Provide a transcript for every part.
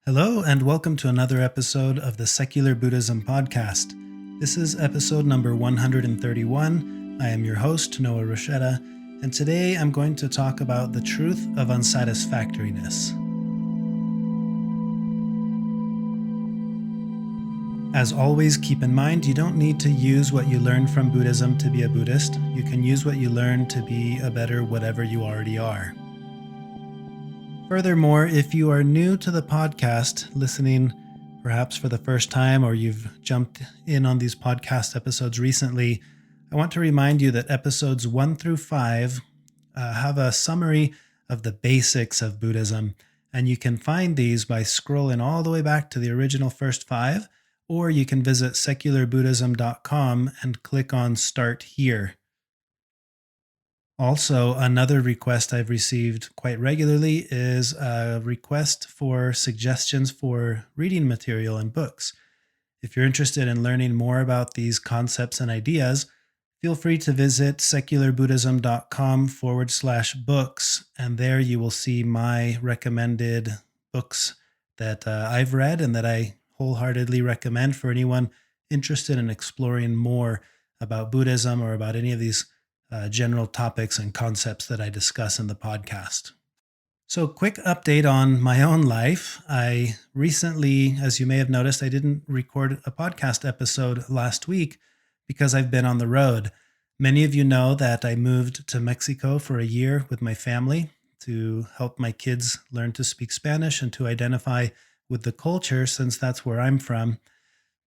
Hello, and welcome to another episode of the Secular Buddhism Podcast. This is episode number 131. I am your host, Noah Rochetta, and today I'm going to talk about the truth of unsatisfactoriness. As always, keep in mind you don't need to use what you learned from Buddhism to be a Buddhist. You can use what you learned to be a better whatever you already are. Furthermore, if you are new to the podcast, listening perhaps for the first time, or you've jumped in on these podcast episodes recently, I want to remind you that episodes 1 through 5 have a summary of the basics of Buddhism, and you can find these by scrolling all the way back to the original first 5, or you can visit secularbuddhism.com and click on Start Here. Also, another request I've received quite regularly is a request for suggestions for reading material and books. If you're interested in learning more about these concepts and ideas, feel free to visit secularbuddhism.com/books, and there you will see my recommended books that I've read and that I wholeheartedly recommend for anyone interested in exploring more about Buddhism or about any of these general topics and concepts that I discuss in the podcast. So, quick update on my own life. I recently, as you may have noticed, I didn't record a podcast episode last week because I've been on the road. Many of you know that I moved to Mexico for a year with my family to help my kids learn to speak Spanish and to identify with the culture, since that's where I'm from.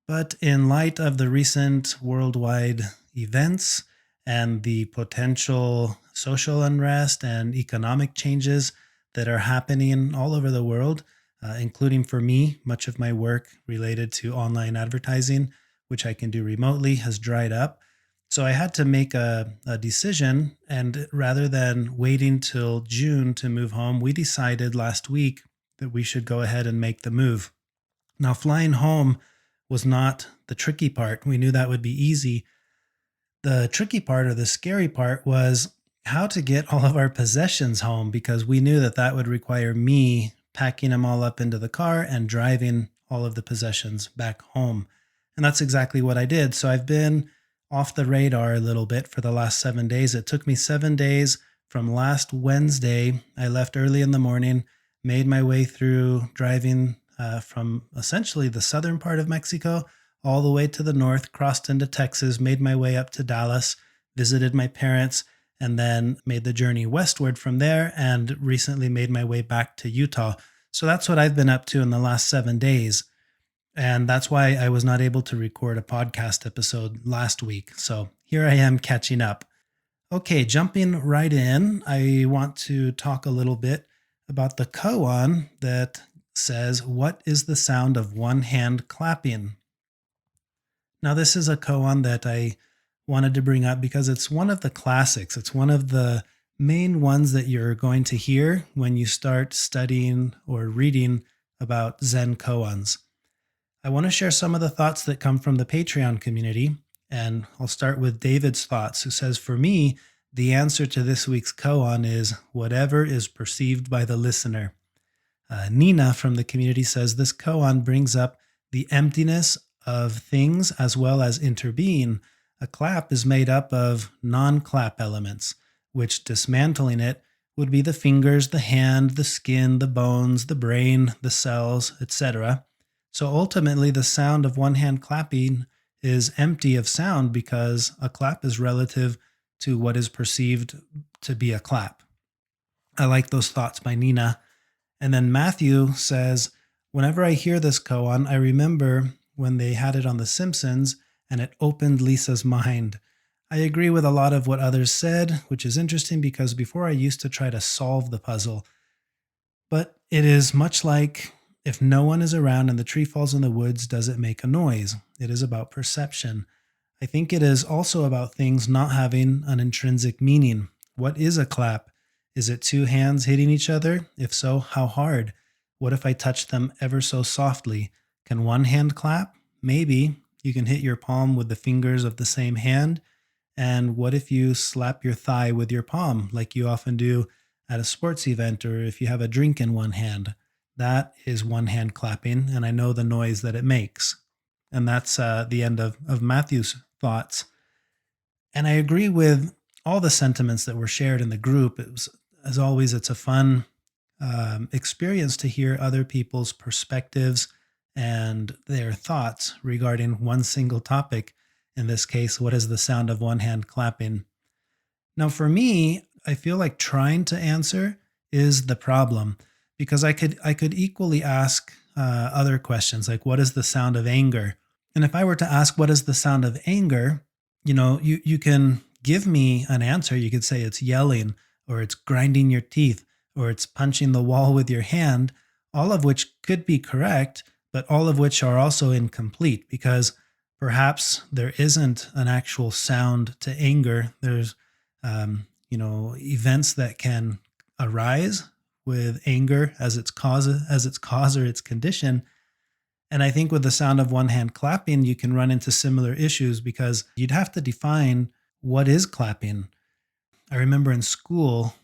But in light of the recent worldwide events and the potential social unrest and economic changes that are happening all over the world, including for me, much of my work related to online advertising, which I can do remotely, has dried up. So I had to make a decision, and rather than waiting till June to move home, we decided last week that we should go ahead and make the move. Now, flying home was not the tricky part. We knew that would be easy. The tricky part, or the scary part, was how to get all of our possessions home, because we knew that that would require me packing them all up into the car and driving all of the possessions back home. And that's exactly what I did. So I've been off the radar a little bit for the last 7 days. It took me 7 days from last Wednesday. I left early in the morning, made my way through driving from essentially the southern part of Mexico all the way to the north, crossed into Texas, made my way up to Dallas, visited my parents, and then made the journey westward from there, and recently made my way back to Utah. So that's what I've been up to in the last 7 days. And that's why I was not able to record a podcast episode last week. So here I am catching up. Okay, jumping right in, I want to talk a little bit about the Koan that says, "What is the sound of one hand clapping?" Now, this is a koan that I wanted to bring up because it's one of the classics. It's one of the main ones that you're going to hear when you start studying or reading about Zen koans. I want to share some of the thoughts that come from the Patreon community, and I'll start with David's thoughts, who says, "For me, the answer to this week's koan is whatever is perceived by the listener." Nina from the community says, "This koan brings up the emptiness of things as well as interbeing. A clap is made up of non-clap elements, which, dismantling it, would be the fingers, the hand, the skin, the bones, the brain, the cells, etc. So ultimately, the sound of one hand clapping is empty of sound because a clap is relative to what is perceived to be a clap." I like those thoughts by Nina. And then Matthew says, "Whenever I hear this koan, I remember when they had it on The Simpsons, and it opened Lisa's mind. I agree with a lot of what others said, which is interesting because before I used to try to solve the puzzle. But it is much like if no one is around and the tree falls in the woods, does it make a noise? It is about perception. I think it is also about things not having an intrinsic meaning. What is a clap? Is it two hands hitting each other? If so, how hard? What if I touch them ever so softly? Can one hand clap? Maybe. You can hit your palm with the fingers of the same hand. And what if you slap your thigh with your palm, like you often do at a sports event, or if you have a drink in one hand? that is one hand clapping, and I know the noise that it makes. And that's the end of Matthew's thoughts. And I agree with all the sentiments that were shared in the group. It was, as always, it's a fun experience to hear other people's perspectives and their thoughts regarding one single topic. In this case, what is the sound of one hand clapping? Now, for me, I feel like trying to answer is the problem because I could equally ask other questions like what is the sound of anger? And if I were to ask what is the sound of anger, you can give me an answer. You could say it's yelling or it's grinding your teeth or it's punching the wall with your hand, all of which could be correct, but all of which are also incomplete because perhaps there isn't an actual sound to anger. There's events that can arise with anger as its cause or its condition. And I think with the sound of one hand clapping, you can run into similar issues because you'd have to define what is clapping. I remember in school,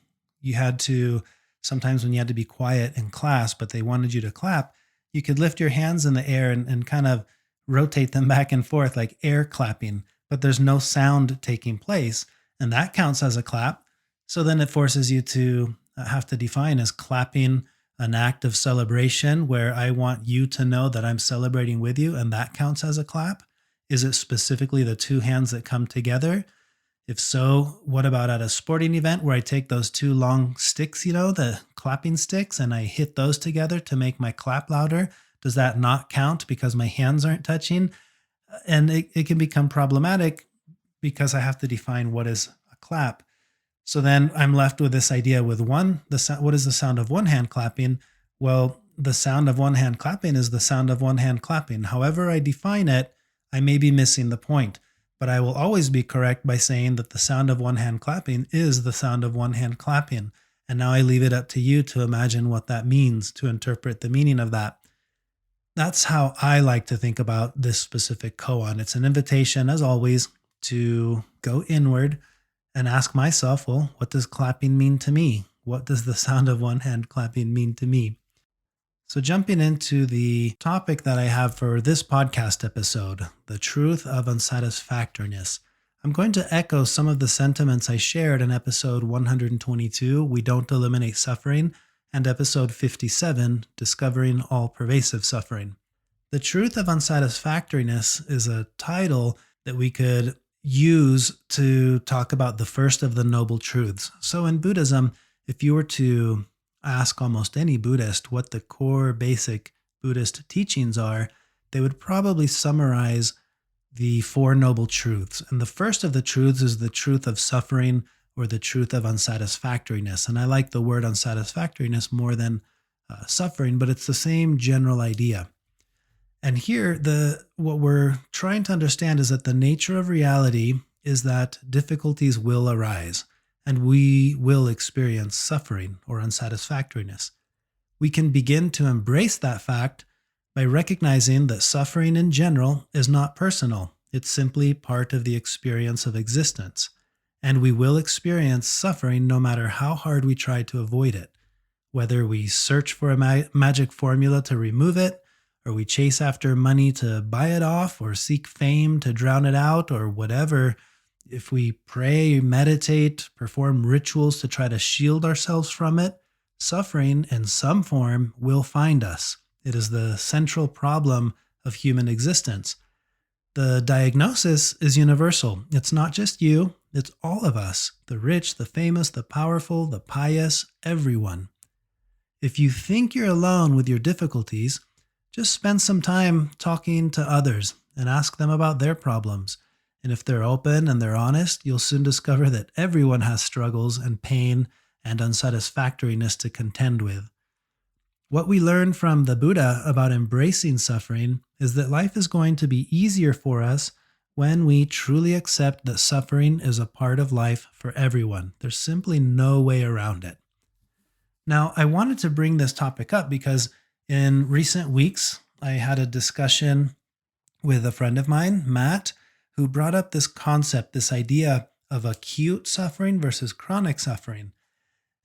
you had to, sometimes when you had to be quiet in class, but they wanted you to clap, you could lift your hands in the air and kind of rotate them back and forth like air clapping, but there's no sound taking place. And that counts as a clap. So then it forces you to have to define as clapping an act of celebration where I want you to know that I'm celebrating with you, and that counts as a clap? Is it specifically the two hands that come together? If so, what about at a sporting event where I take those two long sticks, the clapping sticks, and I hit those together to make my clap louder? Does that not count because my hands aren't touching? And it can become problematic because I have to define what is a clap. So then I'm left with this idea with what is the sound of one hand clapping? Well, the sound of one hand clapping is the sound of one hand clapping. However I define it, I may be missing the point, but I will always be correct by saying that the sound of one hand clapping is the sound of one hand clapping. And now I leave it up to you to imagine what that means, to interpret the meaning of that. That's how I like to think about this specific koan. It's an invitation, as always, to go inward and ask myself, well, what does clapping mean to me? What does the sound of one hand clapping mean to me? So, jumping into the topic that I have for this podcast episode, the truth of unsatisfactoriness, I'm going to echo some of the sentiments I shared in episode 122, We Don't Eliminate Suffering, and episode 57, Discovering All Pervasive Suffering. The truth of unsatisfactoriness is a title that we could use to talk about the first of the noble truths. So in Buddhism, if you were to ask almost any Buddhist what the core basic Buddhist teachings are, they would probably summarize the Four Noble Truths. And the first of the truths is the truth of suffering or the truth of unsatisfactoriness. And I like the word unsatisfactoriness more than suffering, but it's the same general idea. And here, what we're trying to understand is that the nature of reality is that difficulties will arise, and we will experience suffering or unsatisfactoriness. We can begin to embrace that fact by recognizing that suffering in general is not personal. It's simply part of the experience of existence. And we will experience suffering no matter how hard we try to avoid it. Whether we search for a magic formula to remove it, or we chase after money to buy it off, or seek fame to drown it out, or whatever. If we pray, meditate, perform rituals to try to shield ourselves from it, suffering in some form will find us. It is the central problem of human existence. The diagnosis is universal. It's not just you, it's all of us, the rich, the famous, the powerful, the pious, everyone. If you think you're alone with your difficulties, just spend some time talking to others and ask them about their problems. And if they're open and they're honest, you'll soon discover that everyone has struggles and pain and unsatisfactoriness to contend with. What we learn from the Buddha about embracing suffering is that life is going to be easier for us when we truly accept that suffering is a part of life for everyone. There's simply no way around it. Now, I wanted to bring this topic up because in recent weeks, I had a discussion with a friend of mine, Matt, who brought up this concept, this idea of acute suffering versus chronic suffering.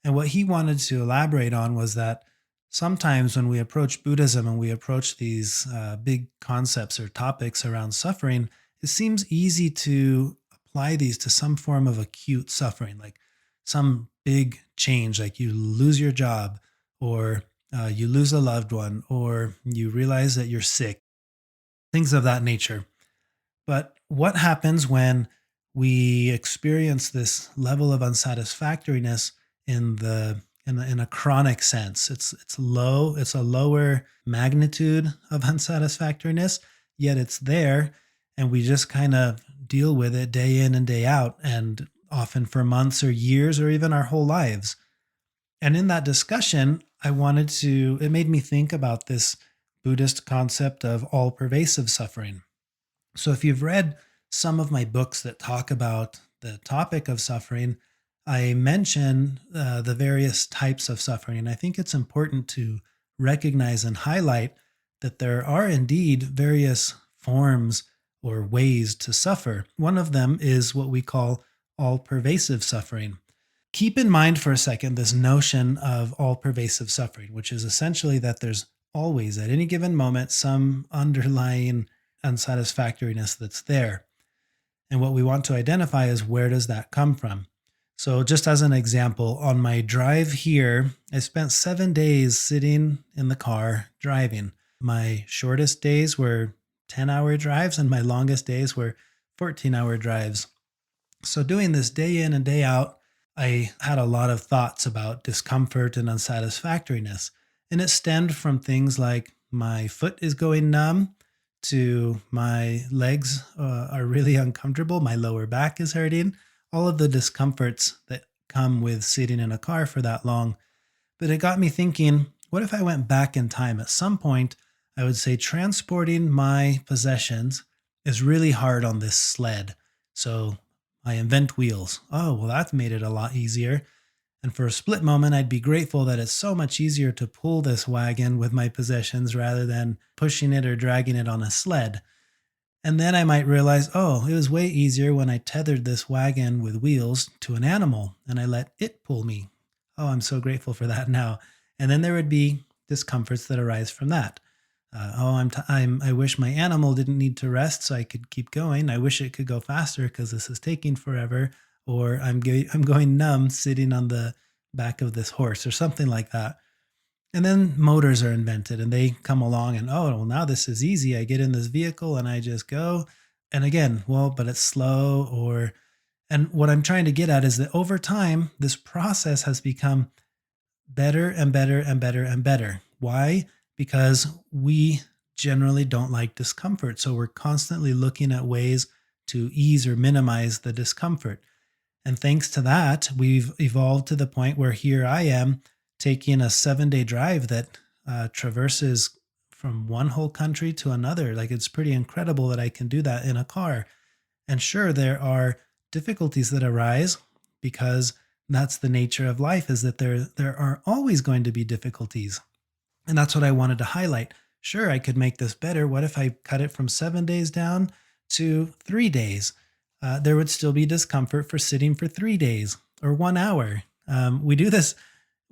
And what he wanted to elaborate on was that Sometimes when we approach Buddhism and we approach these big concepts or topics around suffering, it seems easy to apply these to some form of acute suffering, like some big change, like you lose your job, or you lose a loved one, or you realize that you're sick, things of that nature. But what happens when we experience this level of unsatisfactoriness in a chronic sense? It's low, it's a lower magnitude of unsatisfactoriness, yet it's there, and we just kind of deal with it day in and day out, and often for months or years or even our whole lives. And in that discussion, it made me think about this Buddhist concept of all pervasive suffering. So, if you've read some of my books that talk about the topic of suffering, I mention the various types of suffering. And I think it's important to recognize and highlight that there are indeed various forms or ways to suffer. One of them is what we call all pervasive suffering. Keep in mind for a second this notion of all pervasive suffering, which is essentially that there's always, at any given moment, some underlying unsatisfactoriness that's there. And what we want to identify is, where does that come from? So, just as an example, on my drive here, I spent 7 days sitting in the car driving. My shortest days were 10-hour drives, and my longest days were 14-hour drives. So, doing this day in and day out, I had a lot of thoughts about discomfort and unsatisfactoriness. And it stemmed from things like my foot is going numb, to my legs are really uncomfortable, my lower back is hurting, all of the discomforts that come with sitting in a car for that long. But it got me thinking, what if I went back in time? At some point, I would say transporting my possessions is really hard on this sled. So I invent wheels. Oh, well, that's made it a lot easier. And for a split moment, I'd be grateful that it's so much easier to pull this wagon with my possessions rather than pushing it or dragging it on a sled. And then I might realize, oh, it was way easier when I tethered this wagon with wheels to an animal and I let it pull me. Oh, I'm so grateful for that now. And then there would be discomforts that arise from that. I wish my animal didn't need to rest so I could keep going. I wish it could go faster because this is taking forever. Or I'm going numb sitting on the back of this horse or something like that. And then motors are invented and they come along and, oh, well, now this is easy. I get in this vehicle and I just go. And again, well, but it's slow. And what I'm trying to get at is that over time, this process has become better and better and better and better. Why? Because we generally don't like discomfort. So we're constantly looking at ways to ease or minimize the discomfort. And thanks to that, we've evolved to the point where here I am taking a 7 day drive that traverses from one whole country to another. Like, it's pretty incredible that I can do that in a car. And sure, there are difficulties that arise because that's the nature of life, is that there are always going to be difficulties. And that's what I wanted to highlight. Sure, I could make this better. What if I cut it from 7 days down to 3 days? There would still be discomfort for sitting for 3 days or 1 hour. We do this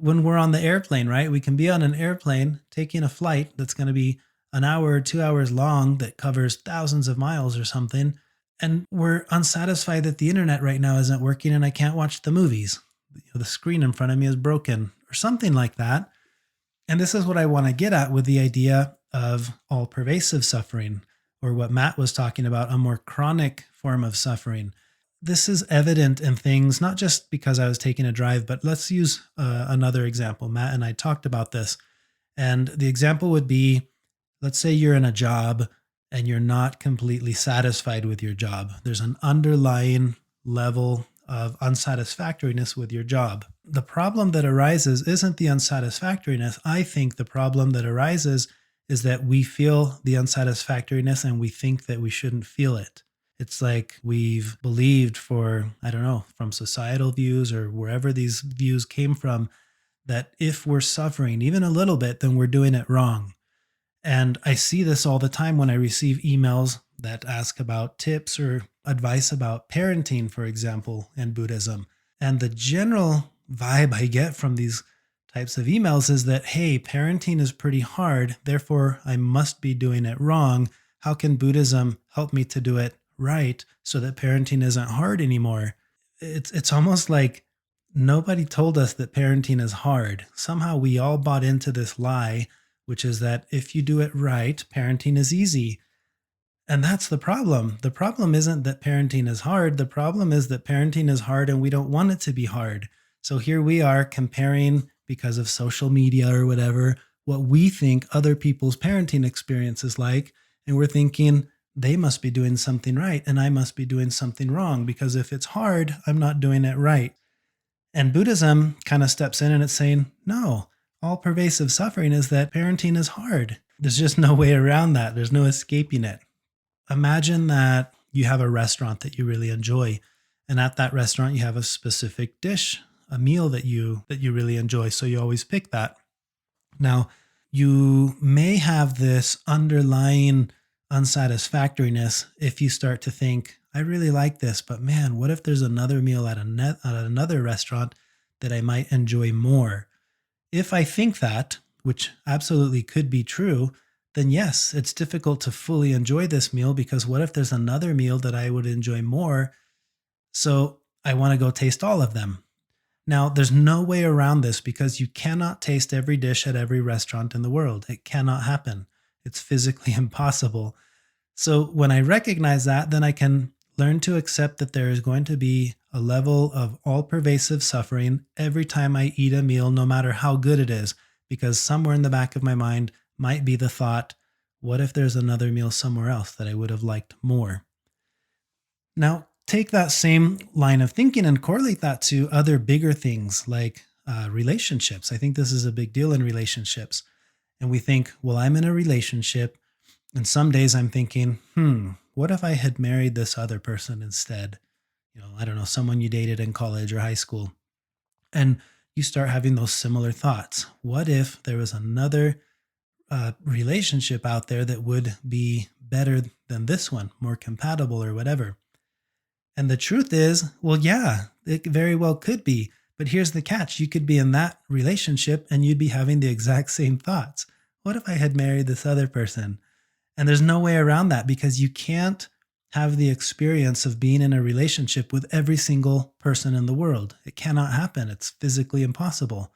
when we're on the airplane, right? We can be on an airplane taking a flight that's going to be an hour or 2 hours long that covers thousands of miles or something. And we're unsatisfied that the internet right now isn't working and I can't watch the movies. The screen in front of me is broken or something like that. And this is what I want to get at with the idea of all pervasive suffering, or what Matt was talking about, a more chronic form of suffering. This is evident in things, not just because I was taking a drive, but let's use another example. Matt and I talked about this. And the example would be, let's say you're in a job and you're not completely satisfied with your job. There's an underlying level of unsatisfactoriness with your job. The problem that arises isn't the unsatisfactoriness. I think the problem that arises is that we feel the unsatisfactoriness and we think that we shouldn't feel it. It's like we've believed for, I don't know, from societal views or wherever these views came from, that if we're suffering even a little bit, then we're doing it wrong. And I see this all the time when I receive emails that ask about tips or advice about parenting, for example, in Buddhism. And the general vibe I get from these types of emails is that, hey, parenting is pretty hard, therefore I must be doing it wrong. How can Buddhism help me to do it right so that parenting isn't hard anymore? It's almost like nobody told us that parenting is hard. Somehow we all bought into this lie, which is that if you do it right, parenting is easy. And that's the problem. The problem isn't that parenting is hard. The problem is that parenting is hard and we don't want it to be hard. So here we are comparing, because of social media or whatever, what we think other people's parenting experience is like. And we're thinking they must be doing something right and I must be doing something wrong, because if it's hard, I'm not doing it right. And Buddhism kind of steps in and it's saying, no, all pervasive suffering is that parenting is hard. There's just no way around that. There's no escaping it. Imagine that you have a restaurant that you really enjoy, and at that restaurant you have a specific dish, a meal that you really enjoy, so you always pick that. Now, you may have this underlying unsatisfactoriness if you start to think, I really like this, but man, what if there's another meal at another restaurant that I might enjoy more? If I think that, which absolutely could be true, then yes, it's difficult to fully enjoy this meal, because what if there's another meal that I would enjoy more? So I want to go taste all of them. Now, there's no way around this, because you cannot taste every dish at every restaurant in the world. It cannot happen. It's physically impossible. So when I recognize that, then I can learn to accept that there is going to be a level of all pervasive suffering every time I eat a meal, no matter how good it is, because somewhere in the back of my mind might be the thought, what if there's another meal somewhere else that I would have liked more? Now, take that same line of thinking and correlate that to other bigger things like relationships. I think this is a big deal in relationships. And we think, well, I'm in a relationship, and some days I'm thinking, what if I had married this other person instead? I don't know, someone you dated in college or high school. And you start having those similar thoughts. What if there was another relationship out there that would be better than this one, more compatible or whatever? And the truth is, well, yeah, it very well could be. But here's the catch: you could be in that relationship and you'd be having the exact same thoughts. What if I had married this other person? And there's no way around that, because you can't have the experience of being in a relationship with every single person in the world. It cannot happen. It's physically impossible.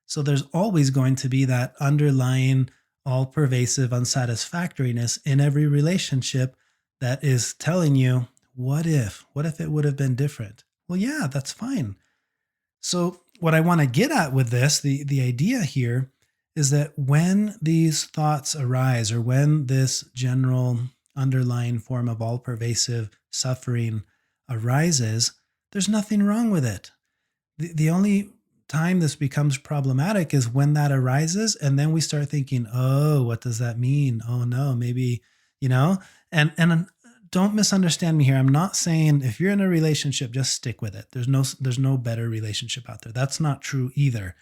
So there's always going to be that underlying, all pervasive unsatisfactoriness in every relationship that is telling you, what if? What if it would have been different? Well, yeah, that's fine. So, what I want to get at with this, the idea here, is that when these thoughts arise, or when this general underlying form of all pervasive suffering arises, there's nothing wrong with it. The only time this becomes problematic is when that arises, and then we start thinking, oh, what does that mean? Oh no, maybe, you know, and don't misunderstand me here. I'm not saying if you're in a relationship, just stick with it. There's no better relationship out there. That's not true either.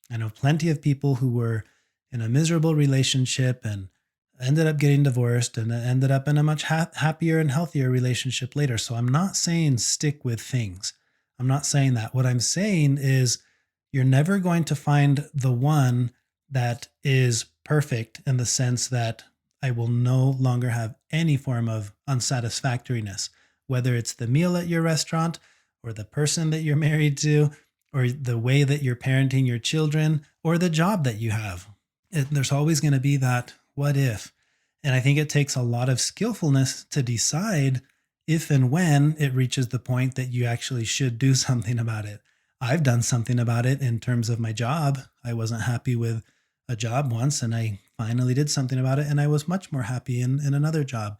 I know plenty of people who were in a miserable relationship and ended up getting divorced and ended up in a much happier and healthier relationship later. So I'm not saying stick with things. I'm not saying that. What I'm saying is you're never going to find the one that is perfect, in the sense that I will no longer have any form of unsatisfactoriness, whether it's the meal at your restaurant, or the person that you're married to, or the way that you're parenting your children, or the job that you have. There's always going to be that what if. And I think it takes a lot of skillfulness to decide if and when it reaches the point that you actually should do something about it. I've done something about it in terms of my job. I wasn't happy with a job once, and I finally did something about it, and I was much more happy in another job.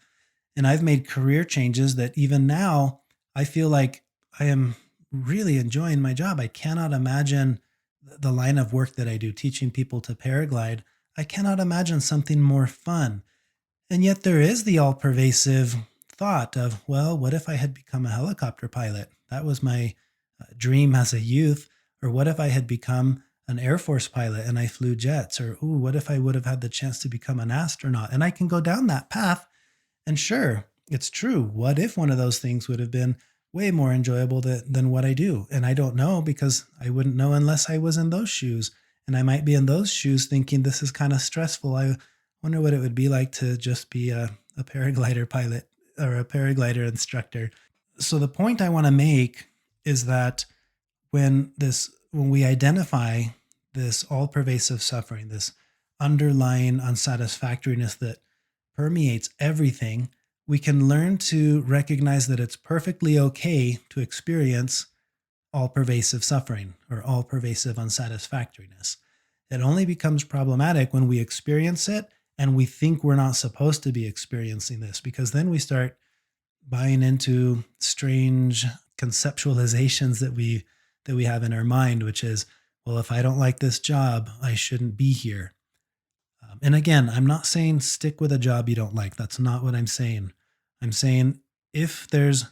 And I've made career changes that even now I feel like I am really enjoying my job. I cannot imagine the line of work that I do, teaching people to paraglide. I cannot imagine something more fun. And yet there is the all pervasive thought of, well, what if I had become a helicopter pilot? That was my dream as a youth. Or what if I had become an Air Force pilot and I flew jets? Or, ooh, what if I would have had the chance to become an astronaut? And I can go down that path. And sure, it's true. What if one of those things would have been way more enjoyable than what I do? And I don't know, because I wouldn't know unless I was in those shoes. And I might be in those shoes thinking this is kind of stressful. I wonder what it would be like to just be a paraglider pilot or a paraglider instructor. So the point I want to make is that when we identify this all pervasive suffering, this underlying unsatisfactoriness that permeates everything, we can learn to recognize that it's perfectly okay to experience all pervasive suffering or all pervasive unsatisfactoriness. It only becomes problematic when we experience it and we think we're not supposed to be experiencing this, because then we start buying into strange conceptualizations that we have in our mind, which is, well, if I don't like this job, I shouldn't be here. And again, I'm not saying stick with a job you don't like. That's not what I'm saying. I'm saying if there's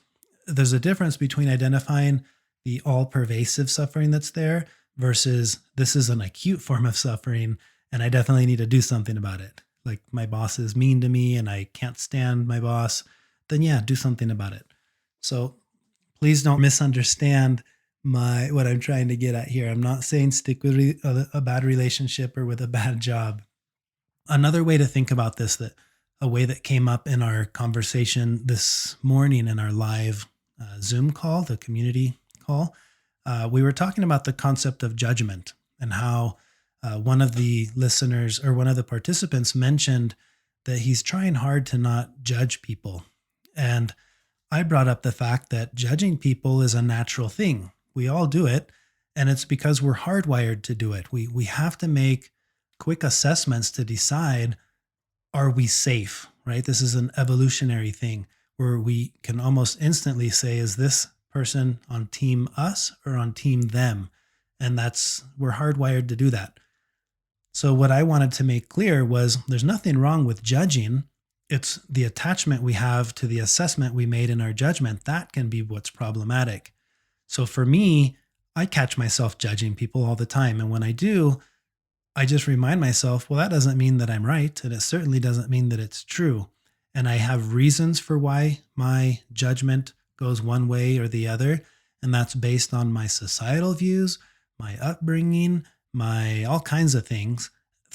a difference between identifying the all pervasive suffering that's there versus this is an acute form of suffering and I definitely need to do something about it. Like my boss is mean to me and I can't stand my boss, then yeah, do something about it. So please don't misunderstand my what I'm trying to get at here. I'm not saying stick with a bad relationship or with a bad job. Another way to think about this, that a way that came up in our conversation this morning in our live Zoom call, the community call, we were talking about the concept of judgment and how one of the listeners or one of the participants mentioned that he's trying hard to not judge people. And I brought up the fact that judging people is a natural thing. We all do it, and it's because we're hardwired to do it. We have to make quick assessments to decide, are we safe, right? This is an evolutionary thing where we can almost instantly say, is this person on team us or on team them? And we're hardwired to do that. So what I wanted to make clear was there's nothing wrong with judging. It's the attachment we have to the assessment we made in our judgment that can be what's problematic. So for me, I catch myself judging people all the time. And when I do, I just remind myself, well, that doesn't mean that I'm right. And it certainly doesn't mean that it's true. And I have reasons for why my judgment goes one way or the other. And that's based on my societal views, my upbringing, my all kinds of things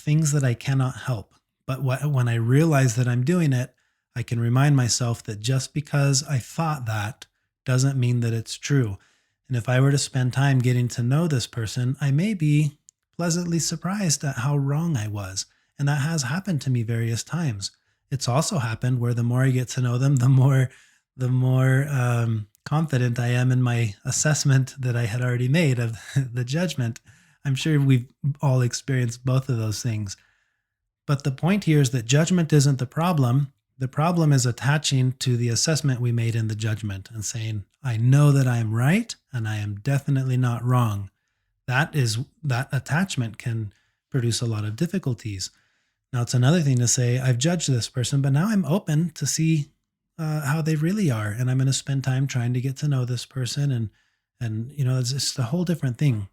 that I cannot help. But when I realize that I'm doing it, I can remind myself that just because I thought that doesn't mean that it's true. And if I were to spend time getting to know this person, I may be pleasantly surprised at how wrong I was. And that has happened to me various times. It's also happened where the more I get to know them, the more confident I am in my assessment that I had already made of the judgment. I'm sure we've all experienced both of those things. But the point here is that judgment isn't the problem. The problem is attaching to the assessment we made in the judgment and saying, I know that I am right and I am definitely not wrong. That attachment can produce a lot of difficulties. Now, it's another thing to say, I've judged this person, but now I'm open to see how they really are. And I'm going to spend time trying to get to know this person. And it's just a whole different thing.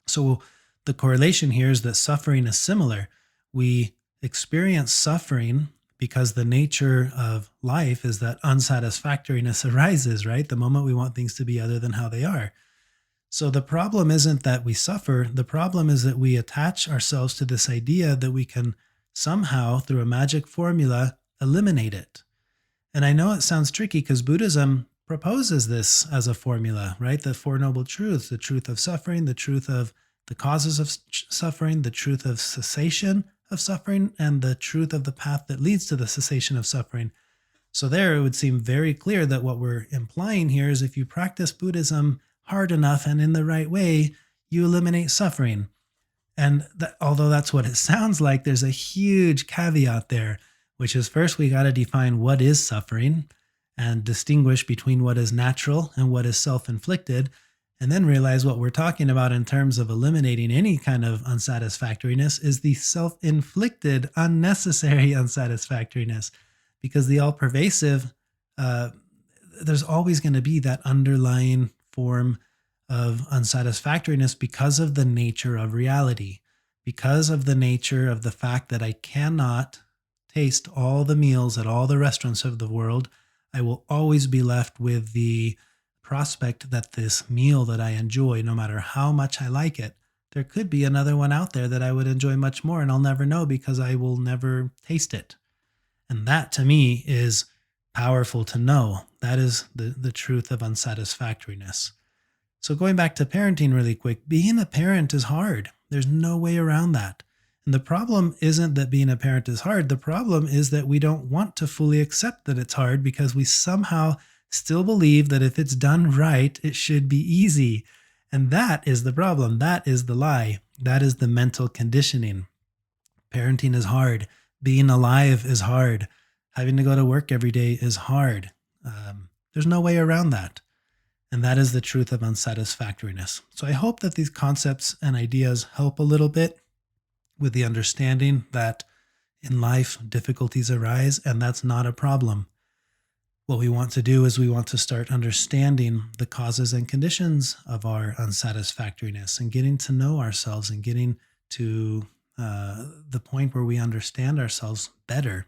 So the correlation here is that suffering is similar. We experience suffering because the nature of life is that unsatisfactoriness arises, right? The moment we want things to be other than how they are. So the problem isn't that we suffer. The problem is that we attach ourselves to this idea that we can somehow, through a magic formula, eliminate it. And I know it sounds tricky because Buddhism proposes this as a formula, right? The Four Noble Truths, the truth of suffering, the truth of the causes of suffering, the truth of cessation of suffering, and the truth of the path that leads to the cessation of suffering. So there it would seem very clear that what we're implying here is if you practice Buddhism hard enough and in the right way, you eliminate suffering. And although that's what it sounds like, there's a huge caveat there, which is first we got to define what is suffering and distinguish between what is natural and what is self-inflicted, and then realize what we're talking about in terms of eliminating any kind of unsatisfactoriness is the self-inflicted, unnecessary unsatisfactoriness. Because the all-pervasive, there's always going to be that underlying form of unsatisfactoriness because of the nature of reality, because of the nature of the fact that I cannot taste all the meals at all the restaurants of the world. I will always be left with the prospect that this meal that I enjoy, no matter how much I like it, there could be another one out there that I would enjoy much more, and I'll never know because I will never taste it. And that to me is powerful to know. That is the truth of unsatisfactoriness. So going back to parenting really quick, being a parent is hard. There's no way around that. And the problem isn't that being a parent is hard. The problem is that we don't want to fully accept that it's hard because we somehow still believe that if it's done right, it should be easy. And that is the problem. That is the lie. That is the mental conditioning. Parenting is hard. Being alive is hard. Having to go to work every day is hard. There's no way around that. And that is the truth of unsatisfactoriness. So I hope that these concepts and ideas help a little bit with the understanding that in life difficulties arise and that's not a problem. What we want to do is we want to start understanding the causes and conditions of our unsatisfactoriness and getting to know ourselves and getting to the point where we understand ourselves better.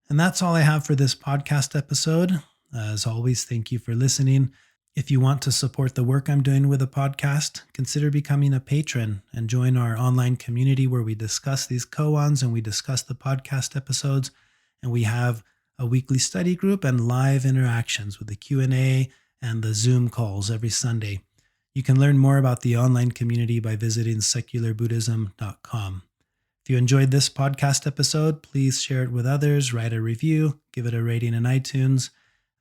And that's all I have for this podcast episode. As always, thank you for listening. If you want to support the work I'm doing with the podcast, consider becoming a patron and join our online community where we discuss these koans and we discuss the podcast episodes. And we have a weekly study group and live interactions with the Q&A and the Zoom calls every Sunday. You can learn more about the online community by visiting secularbuddhism.com. If you enjoyed this podcast episode, please share it with others, write a review, give it a rating in iTunes.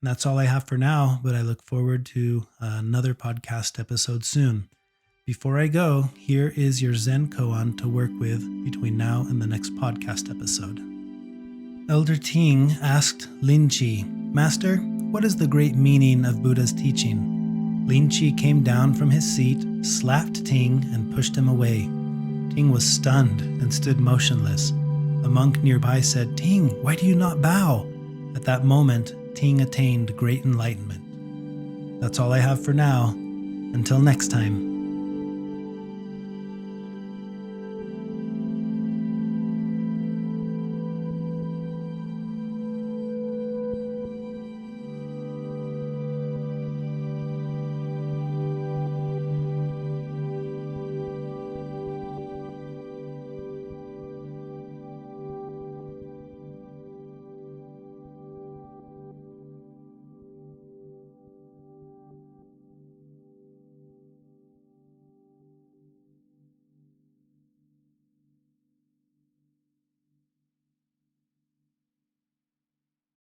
And that's all I have for now, but I look forward to another podcast episode soon. Before I go, here is your Zen koan to work with between now and the next podcast episode. Elder Ting asked Lin-chi, "Master, what is the great meaning of Buddha's teaching?" Lin-chi came down from his seat, slapped Ting, and pushed him away. Ting was stunned and stood motionless. A monk nearby said, "Ting, why do you not bow?" At that moment, Ting attained great enlightenment. That's all I have for now. Until next time.